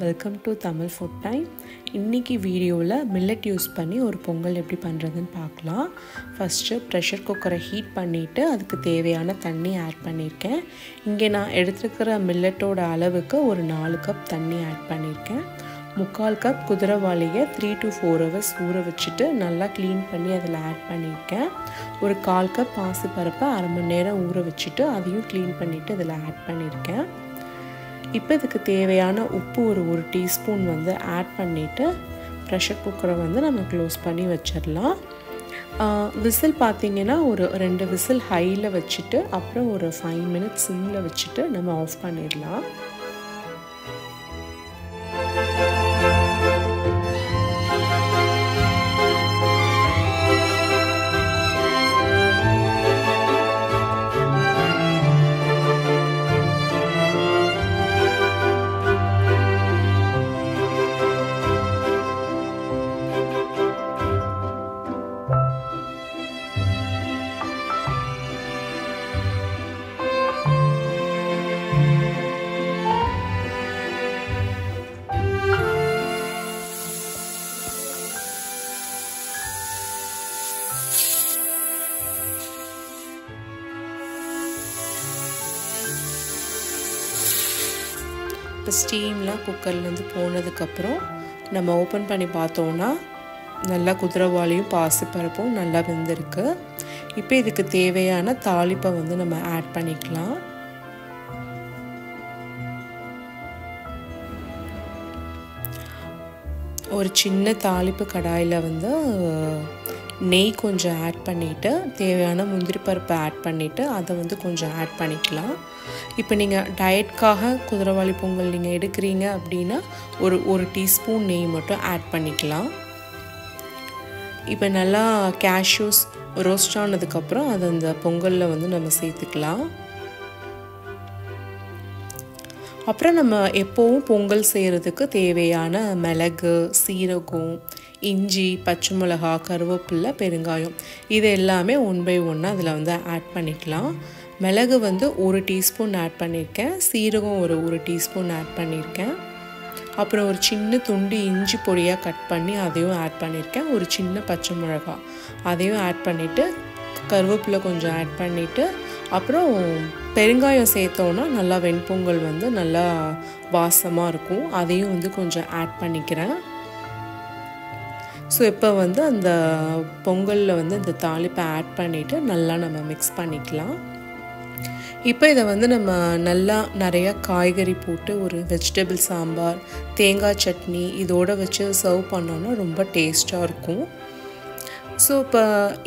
Welcome to Tamil food time. இன்றைக்கி வீடியோவில் millet use பண்ணி ஒரு பொங்கல் எப்படி பண்ணுறதுன்னு பார்க்கலாம். ஃபஸ்ட்டு ப்ரெஷர் குக்கரை ஹீட் பண்ணிவிட்டு அதுக்கு தேவையான தண்ணி ஆட் பண்ணியிருக்கேன். இங்கே நான் எடுத்துருக்கிற மில்லட்டோட அளவுக்கு ஒரு 4 கப் தண்ணி ஆட் பண்ணியிருக்கேன். 3/4 கப் குதிரைவாளியை 3 to 4 hours ஊற வச்சுட்டு நல்லா க்ளீன் பண்ணி அதில் ஆட் பண்ணியிருக்கேன். ஒரு 1/4 கப் பாசிப்பருப்பை அரை மணி நேரம் ஊற வச்சுட்டு அதையும் க்ளீன் பண்ணிவிட்டு இதில் ஆட் பண்ணியிருக்கேன். இப்போ இதுக்கு தேவையான உப்பு ஒரு டீஸ்பூன் வந்து ஆட் பண்ணிவிட்டு ப்ரெஷர் குக்கரை வந்து நம்ம க்ளோஸ் பண்ணி வச்சிடலாம். விசில் பார்த்திங்கன்னா ஒரு 2 விசில் ஹையில் வச்சுட்டு அப்புறம் ஒரு 5 minutes சிம்மில் வச்சுட்டு நம்ம ஆஃப் பண்ணிடலாம். இப்போ ஸ்டீம்லாம் குக்கர்லேருந்து போனதுக்கப்புறம் நம்ம ஓப்பன் பண்ணி பார்த்தோன்னா நல்லா குதிரைவாளியும் பாசிப்பருப்பும் நல்லா வெந்திருக்கு. இப்போ இதுக்கு தேவையான தாளிப்பை வந்து நம்ம ஆட் பண்ணிக்கலாம். ஒரு சின்ன தாளிப்பு கடாயில் வந்து நெய் கொஞ்சம் ஆட் பண்ணிவிட்டு தேவையான முந்திரி பருப்பை ஆட் பண்ணிவிட்டு அதை வந்து கொஞ்சம் ஆட் பண்ணிக்கலாம். இப்போ நீங்கள் டயட்காக குதிரைவாளி பொங்கல் நீங்கள் எடுக்கிறீங்க அப்படின்னா ஒரு டீஸ்பூன் நெய் மட்டும் ஆட் பண்ணிக்கலாம். இப்போ நல்லா கேஷ்யூஸ் ரோஸ்ட் ஆனதுக்கப்புறம் அதை அந்த பொங்கலில் வந்து நம்ம சேர்த்துக்கலாம். அப்புறம் நம்ம எப்போவும் பொங்கல் செய்கிறதுக்கு தேவையான மிளகு, சீரகம், இஞ்சி, பச்சை மிளகா, கருவேப்பிலை, பெருங்காயம் இது எல்லாமே 1 by 1 அதில் வந்து ஆட் பண்ணிக்கலாம். மிளகு வந்து 1 டீஸ்பூன் ஆட் பண்ணியிருக்கேன். சீரகம் ஒரு டீஸ்பூன் ஆட் பண்ணியிருக்கேன். அப்புறம் ஒரு சின்ன துண்டு இஞ்சி பொடியாக கட் பண்ணி அதையும் ஆட் பண்ணியிருக்கேன். ஒரு சின்ன பச்சை மிளகா அதையும் ஆட் பண்ணிவிட்டு கருவேப்பிலை கொஞ்சம் ஆட் பண்ணிவிட்டு அப்புறம் பெருங்காயம் சேர்த்தோன்னா நல்லா வெண்பொங்கல் வந்து நல்லா வாசமாக இருக்கும். அதையும் வந்து கொஞ்சம் ஆட் பண்ணிக்கிறேன். ஸோ இப்போ வந்து அந்த பொங்கலில் வந்து இந்த தாளிப்பை ஆட் பண்ணிவிட்டு நல்லா நம்ம மிக்ஸ் பண்ணிக்கலாம். இப்போ இதை வந்து நம்ம நல்லா நிறையா காய்கறி போட்டு ஒரு வெஜிடபிள் சாம்பார், தேங்காய் சட்னி இதோடு வச்சு சர்வ் பண்ணோன்னா ரொம்ப டேஸ்ட்டாக இருக்கும். ஸோ இப்போ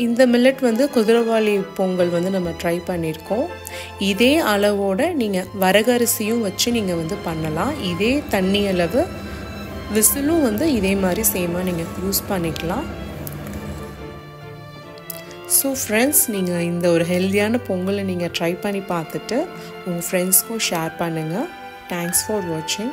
இந்த மில்லட் வந்து குதிரைவாளி பொங்கல் வந்து நம்ம ட்ரை பண்ணியிருக்கோம். இதே அளவோடு நீங்கள் வரகரிசியும் வச்சு நீங்கள் வந்து பண்ணலாம். இதே தண்ணி அளவு, விசிலும் வந்து இதே மாதிரி சேமாக நீங்கள் யூஸ் பண்ணிக்கலாம். ஸோ ஃப்ரெண்ட்ஸ், நீங்கள் இந்த ஒரு ஹெல்த்தியான பொங்கலை நீங்கள் ட்ரை பண்ணி பார்த்துட்டு உங்கள் ஃப்ரெண்ட்ஸ்க்கும் ஷேர் பண்ணுங்கள். தேங்க்ஸ் ஃபார் வாட்சிங்.